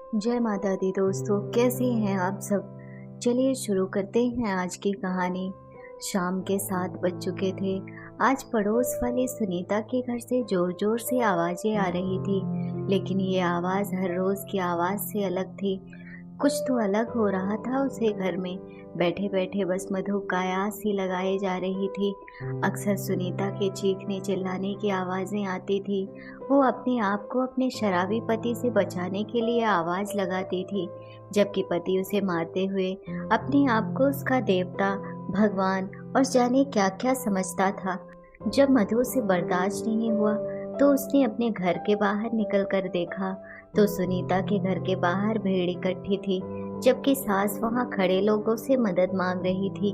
जय माता दी दोस्तों, कैसे हैं आप सब। चलिए शुरू करते हैं आज की कहानी। शाम के 7 बज चुके थे। आज पड़ोस वाली सुनीता के घर से जोर जोर से आवाजें आ रही थी, लेकिन ये आवाज़ हर रोज़ की आवाज़ से अलग थी। कुछ तो अलग हो रहा था उसे घर में। बैठे बैठे बस मधु कायास सी लगाए जा रही थी। अक्सर सुनीता के चीखने चिल्लाने की आवाज़ें आती थी। वो अपने आप को अपने शराबी पति से बचाने के लिए आवाज़ लगाती थी, जबकि पति उसे मारते हुए अपने आप को उसका देवता, भगवान और जाने क्या क्या समझता था। जब मधु से बर्दाश्त नहीं हुआ तो उसने अपने घर के बाहर निकल कर देखा तो सुनीता के घर के बाहर भीड़ इकट्ठी थी, जबकि सास वहां खड़े लोगों से मदद मांग रही थी।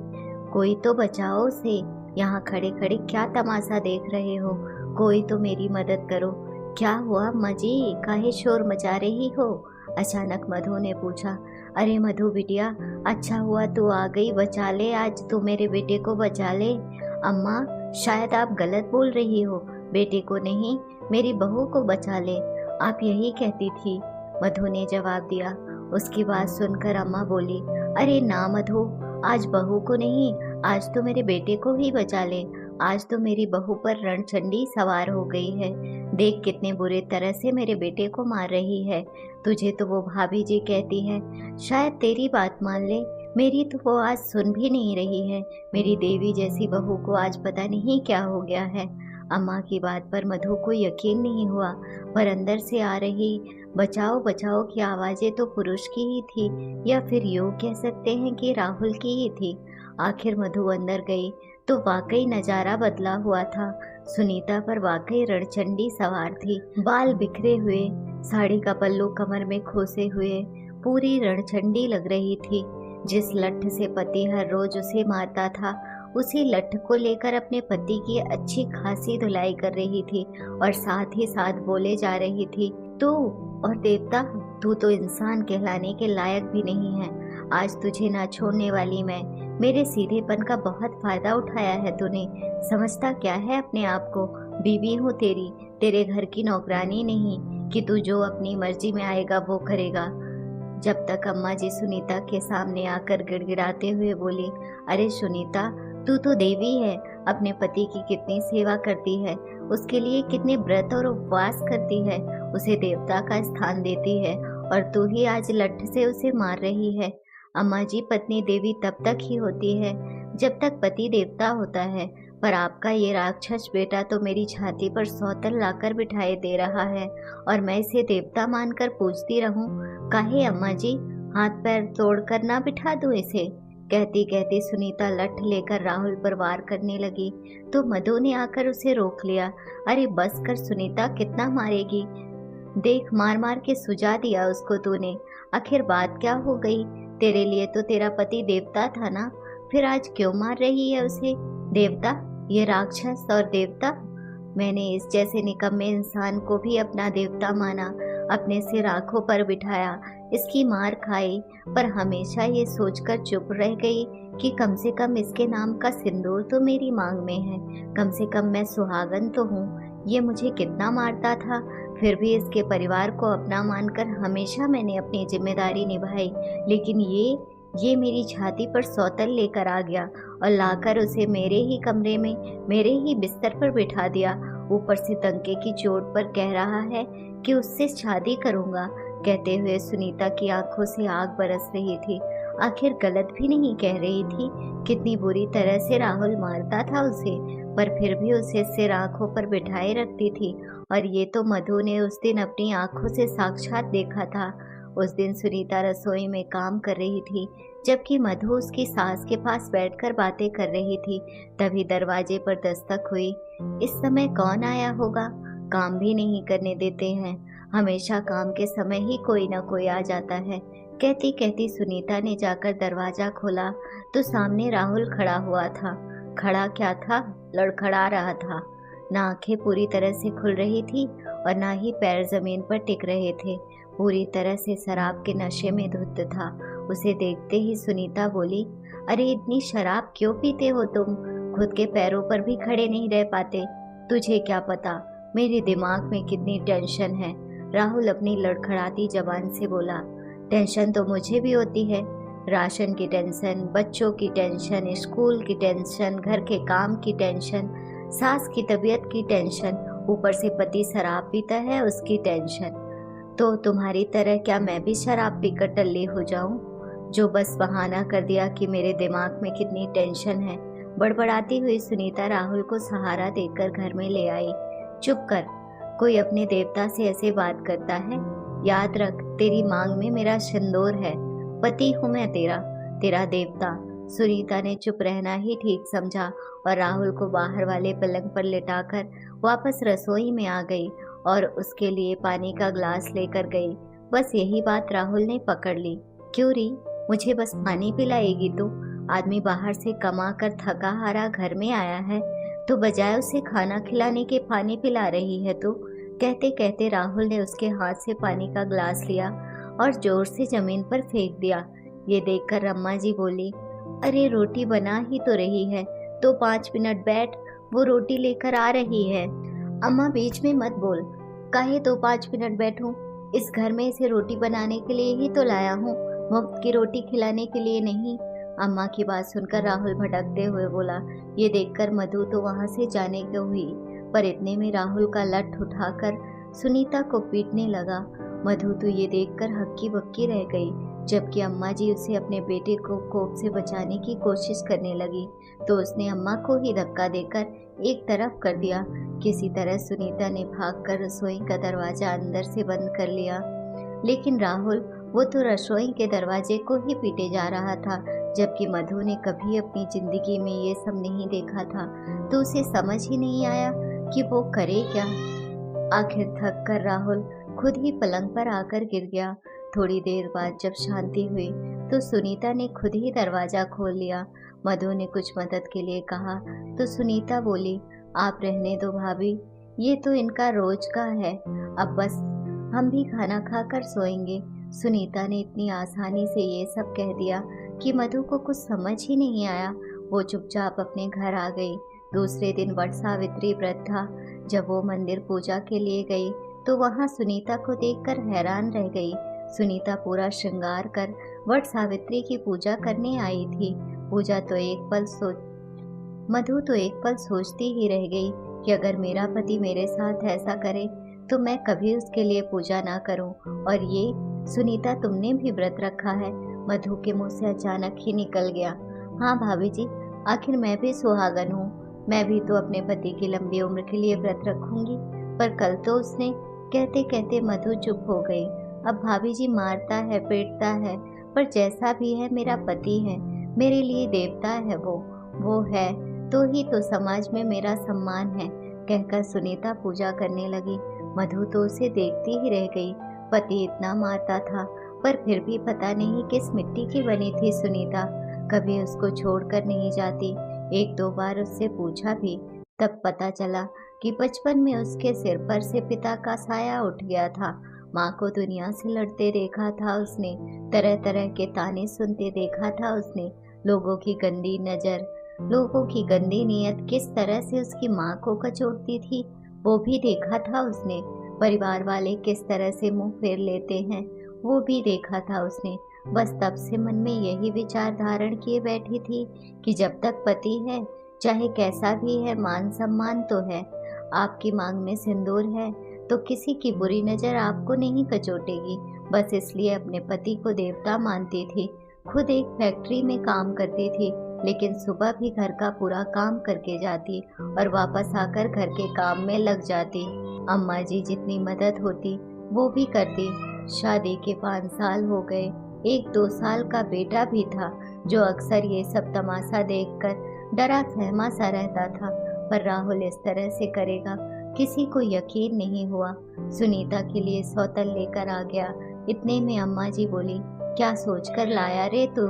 कोई तो बचाओ उसे, यहाँ खड़े खड़े क्या तमाशा देख रहे हो, कोई तो मेरी मदद करो। क्या हुआ अम्मा जी, काहे शोर मचा रही हो? अचानक मधु ने पूछा। अरे मधु बिटिया, अच्छा हुआ तू आ गई, बचा ले, आज तू मेरे बेटे को बचा ले। अम्मा, शायद आप गलत बोल रही हो, बेटे को नहीं, मेरी बहू को बचा ले, आप यही कहती थी, मधु ने जवाब दिया। उसकी बात सुनकर अम्मा बोली, अरे ना मधु, आज बहू को नहीं, आज तो मेरे बेटे को ही बचा ले। आज तो मेरी बहू पर रणचंडी सवार हो गई है। देख कितने बुरे तरह से मेरे बेटे को मार रही है। तुझे तो वो भाभी जी कहती है, शायद तेरी बात मान ले, मेरी तो वो आज सुन भी नहीं रही है। मेरी देवी जैसी बहू को आज पता नहीं क्या हो गया है। अम्मा की बात पर मधु को यकीन नहीं हुआ, पर अंदर से आ रही बचाओ बचाओ की आवाजें तो पुरुष की ही थी, या फिर यूं कह सकते हैं कि राहुल की ही थी। आखिर मधु अंदर गई तो वाकई नजारा बदला हुआ था। सुनीता पर वाकई रणचंडी सवार थी। बाल बिखरे हुए, साड़ी का पल्लू कमर में खोसे हुए, पूरी रणचंडी लग रही थी। जिस लठ से पति हर रोज उसे मारता था, उसी लठ को लेकर अपने पति की अच्छी खासी धुलाई कर रही थी और साथ ही साथ बोले जा रही थी, तू और देवता, तू तो इंसान कहलाने के लायक भी नहीं है। आज तुझे ना छोड़ने वाली मैं। मेरे सीधेपन का बहुत फायदा उठाया है तूने। समझता क्या है अपने आप को? बीवी हूँ तेरी, तेरे घर की नौकरानी नहीं कि तू जो अपनी मर्जी में आएगा वो करेगा। जब तक अम्मा जी सुनीता के सामने आकर गिड़गिड़ाते हुए बोली, अरे सुनीता, तू तो देवी है, अपने पति की कितनी सेवा करती है, उसके लिए कितने व्रत और उपवास करती है, उसे देवता का स्थान देती है, और तू ही आज लठ से उसे मार रही है। अम्मा जी, पत्नी देवी तब तक ही होती है जब तक पति देवता होता है, पर आपका ये राक्षस बेटा तो मेरी छाती पर सौतन लाकर बिठाए दे रहा है और मैं इसे देवता मानकर पूजती रहूं। काहे अम्मा जी, हाथ पैर तोड़कर ना बिठा दूं इसे? कहती कहती सुनीता लठ लेकर राहुल पर वार करने लगी तो मधु ने आकर उसे रोक लिया। अरे बस कर सुनीता, कितना मारेगी? देख, मार मार के सुझा दिया उसको तूने। आखिर बात क्या हो गई? तेरे लिए तो तेरा पति देवता था ना, फिर आज क्यों मार रही है उसे? देवता? ये राक्षस और देवता? मैंने इस जैसे निकम्मे इंसान को भी अपना देवता माना, अपने सिर आंखों पर बिठाया, इसकी मार खाई, पर हमेशा ये सोचकर चुप रह गई कि कम से कम इसके नाम का सिंदूर तो मेरी मांग में है, कम से कम मैं सुहागन तो हूँ। ये मुझे कितना मारता था, फिर भी इसके परिवार को अपना मानकर हमेशा मैंने अपनी जिम्मेदारी निभाई, लेकिन ये मेरी छाती पर सौतन लेकर आ गया और लाकर उसे मेरे ही कमरे में, मेरे ही बिस्तर पर बिठा दिया। ऊपर से तंके की चोट पर कह रहा है कि उससे शादी करूंगा। कहते हुए सुनीता की आंखों से आग बरस रही थी। आखिर गलत भी नहीं कह रही थी। कितनी बुरी तरह से राहुल मारता था उसे, पर फिर भी उसे सिर आंखों पर बिठाए रखती थी, और ये तो मधु ने उस दिन अपनी आंखों से साक्षात देखा था। उस दिन सुनीता रसोई में काम कर रही थी, जबकि मधु उसकी सास के पास बैठकर बातें कर रही थी। तभी दरवाजे पर दस्तक हुई। इस समय कौन आया होगा? काम भी नहीं करने देते हैं, हमेशा काम के समय ही कोई ना कोई आ जाता है। कहती कहती सुनीता ने जाकर दरवाजा खोला तो सामने राहुल खड़ा हुआ था। खड़ा क्या था, लड़खड़ा रहा था। ना आंखें पूरी तरह से खुल रही थी और ना ही पैर जमीन पर टिक रहे थे। पूरी तरह से शराब के नशे में धुत था। उसे देखते ही सुनीता बोली, अरे इतनी शराब क्यों पीते हो तुम? खुद के पैरों पर भी खड़े नहीं रह पाते। तुझे क्या पता मेरे दिमाग में कितनी टेंशन है। राहुल अपनी लड़खड़ाती जबान से बोला। टेंशन तो मुझे भी होती है, राशन की टेंशन, बच्चों की टेंशन, स्कूल की टेंशन, घर के काम की टेंशन, सास की तबीयत की टेंशन, ऊपर से पति शराब पीता है उसकी टेंशन। तो तुम्हारी तरह क्या मैं भी शराब पीकर टल्ली हो जाऊं, जो बस बहाना कर दिया कि मेरे दिमाग में कितनी टेंशन है। बड़बड़ाती हुई सुनीता राहुल को सहारा देकर घर में ले आई। चुप कर, कोई अपने देवता से ऐसे बात करता है? याद रख, तेरी मांग में मेरा सिंदूर है, पति हूँ मैं तेरा, तेरा देवता। सुनीता ने चुप रहना ही ठीक समझा और राहुल को बाहर वाले पलंग पर लिटाकर वापस रसोई में आ गई और उसके लिए पानी का ग्लास लेकर गई। बस यही बात राहुल ने पकड़ ली। क्यों री, मुझे बस पानी पिलाएगी तू? आदमी बाहर से कमा कर थका हारा घर में आया है, तो बजाय उसे खाना खिलाने के पानी पिला रही है तू। कहते कहते राहुल ने उसके हाथ से पानी का ग्लास लिया और जोर से जमीन पर फेंक दिया। ये देखकर अम्मा जी बोली, अरे रोटी बना ही तो रही है, तो 5 मिनट बैठ, वो रोटी लेकर आ रही है। अम्मा बीच में मत बोल, काहे तो 5 मिनट बैठूं? इस घर में इसे रोटी बनाने के लिए ही तो लाया हूँ, मुफ्त की रोटी खिलाने के लिए नहीं। अम्मा की बात सुनकर राहुल भटकते हुए बोला। ये देखकर मधु तो वहां से जाने को हुई, पर इतने में राहुल का लठ उठाकर सुनीता को पीटने लगा। मधु तो ये देखकर हक्की बक्की रह गई, जबकि अम्मा जी उसे अपने बेटे को कोप से बचाने की कोशिश करने लगी, तो उसने अम्मा को ही धक्का देकर एक तरफ कर दिया। किसी तरह सुनीता ने भागकर रसोई का दरवाजा अंदर से बंद कर लिया, लेकिन राहुल वो तो रसोई के दरवाजे को ही पीटे जा रहा था, जबकि मधु ने कभी अपनी जिंदगी में ये सब नहीं देखा था, तो उसे समझ ही नहीं आया कि वो करे क्या। आखिर थक कर राहुल खुद ही पलंग पर आकर गिर गया। थोड़ी देर बाद जब शांति हुई तो सुनीता ने खुद ही दरवाजा खोल लिया। मधु ने कुछ मदद के लिए कहा तो सुनीता बोली, आप रहने दो भाभी, ये तो इनका रोज का है, अब बस हम भी खाना खाकर सोएंगे। सुनीता ने इतनी आसानी से ये सब कह दिया कि मधु को कुछ समझ ही नहीं आया। वो चुपचाप अपने घर आ गई। दूसरे दिन वट सावित्री व्रत था। जब वो मंदिर पूजा के लिए गई तो वहाँ सुनीता को देखकर हैरान रह गई। सुनीता पूरा श्रृंगार कर वट सावित्री की पूजा करने आई थी। मधु तो एक पल सोचती ही रह गई कि अगर मेरा पति मेरे साथ ऐसा करे तो मैं कभी उसके लिए पूजा ना करूं। और ये सुनीता, तुमने भी व्रत रखा है? मधु के मुंह से अचानक ही निकल गया। हाँ भाभी जी, आखिर मैं भी सुहागन हूँ, मैं भी तो अपने पति की लंबी उम्र के लिए व्रत रखूंगी। पर कल तो उसने। कहते कहते मधु चुप हो गई। अब भाभी जी मारता है, पीटता है, पर जैसा भी है मेरा पति है, मेरे लिए देवता है। वो है तो ही तो समाज में मेरा सम्मान है, कहकर सुनीता पूजा करने लगी। मधु तो उसे देखती ही रह गई। पति इतना मारता था, पर फिर भी पता नहीं किस मिट्टी की बनी थी सुनीता, कभी उसको छोड़कर नहीं जाती। 1-2 बार उससे पूछा भी, तब पता चला कि बचपन में उसके सिर पर से पिता का साया उठ गया था। माँ को दुनिया से लड़ते देखा था उसने, तरह तरह के ताने सुनते देखा था उसने। लोगों की गंदी नज़र, लोगों की गंदी नीयत किस तरह से उसकी माँ को कचोटती थी, वो भी देखा था उसने। परिवार वाले किस तरह से मुंह फेर लेते हैं, वो भी देखा था उसने। बस तब से मन में यही विचार धारण किए बैठी थी कि जब तक पति है, चाहे कैसा भी है, मान सम्मान तो है। आपकी मांग में सिंदूर है तो किसी की बुरी नज़र आपको नहीं कचोटेगी। बस इसलिए अपने पति को देवता मानती थी। खुद एक फैक्ट्री में काम करती थी, लेकिन सुबह भी घर का पूरा काम करके जाती और वापस आकर घर के काम में लग जाती। अम्मा जी जितनी मदद होती वो भी करती। शादी के 5 साल हो गए। 1-2 साल का बेटा भी था, जो अक्सर ये सब तमाशा देखकर डरा सहमा सा रहता था। पर राहुल इस तरह से करेगा, किसी को यकीन नहीं हुआ। सुनीता के लिए सौतन लेकर आ गया। इतने में अम्मा जी बोली, क्या सोचकर लाया रे तू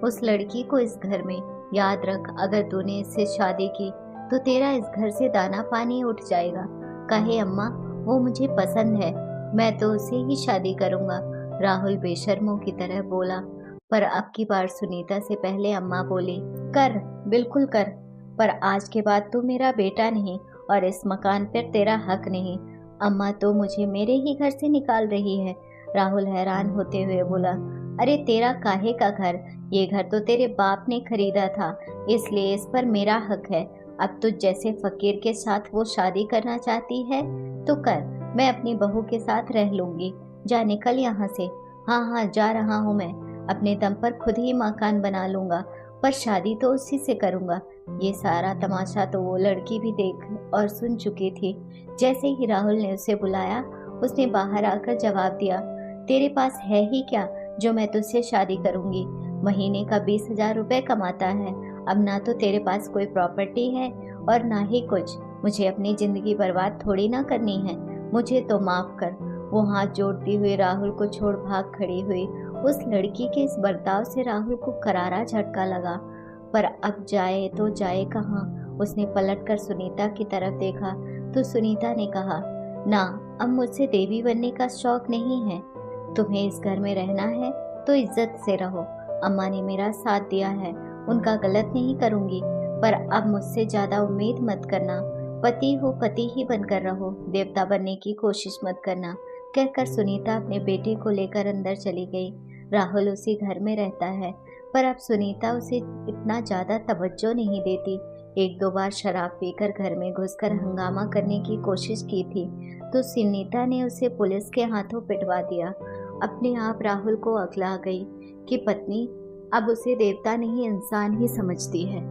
उस लड़की को इस घर में? याद रख, अगर तूने इससे शादी की तो तेरा इस घर से दाना पानी उठ जाएगा। कहे अम्मा, वो मुझे पसंद है, मैं तो उसे ही शादी करूंगा। राहुल बेशर्मों की तरह बोला। पर अब की बार सुनीता से पहले अम्मा बोली, कर, बिल्कुल कर, पर आज के बाद तू मेरा बेटा नहीं और इस मकान पर तेरा हक नहीं। अम्मा तो मुझे मेरे ही घर से निकाल रही है। राहुल हैरान होते हुए बोला, अरे तेरा काहे का घर? ये घर तो तेरे बाप ने खरीदा था, इसलिए इस पर मेरा हक है। अब तुझ जैसे फकीर के साथ वो शादी करना चाहती है तो कर, मैं अपनी बहू के साथ रह लूंगी। जा निकल यहाँ से। हाँ हाँ, जा रहा हूँ मैं, अपने दम पर खुद ही मकान बना लूंगा, पर शादी तो उसी से करूंगा। ये सारा तमाशा तो वो लड़की भी देख और सुन चुकी थी। जैसे ही राहुल ने उसे बुलाया, उसने बाहर आकर जवाब दिया, तेरे पास है ही क्या जो मैं तुझसे शादी करूंगी? महीने का 20,000 रुपए कमाता है। अब ना तो तेरे पास कोई प्रॉपर्टी है और ना ही कुछ। मुझे अपनी जिंदगी बर्बाद थोड़ी ना करनी है, मुझे तो माफ कर। वो हाथ जोड़ती हुई राहुल को छोड़ भाग खड़ी हुई। उस लड़की के इस बर्ताव से राहुल को करारा झटका लगा, पर अब जाए तो जाए कहाँ। उसने पलटकर सुनीता की तरफ देखा तो सुनीता ने कहा, ना, अब मुझसे देवी बनने का शौक नहीं है। तुम्हें इस घर में रहना है तो इज्जत से रहो। अम्मा ने मेरा साथ दिया है, उनका गलत नहीं करूंगी, पर अब मुझसे ज्यादा उम्मीद मत करना। पति हो पति ही बनकर रहो, देवता बनने की कोशिश मत करना। कहकर सुनीता अपने बेटे को लेकर अंदर चली गई। राहुल उसी घर में रहता है, पर अब सुनीता उसे इतना ज्यादा तवज्जो नहीं देती। एक दो बार शराब पीकर घर में घुसकर हंगामा करने की कोशिश की थी तो सुनीता ने उसे पुलिस के हाथों पिटवा दिया। अपने आप राहुल को अकल आ गई कि पत्नी अब उसे देवता नहीं इंसान ही समझती है।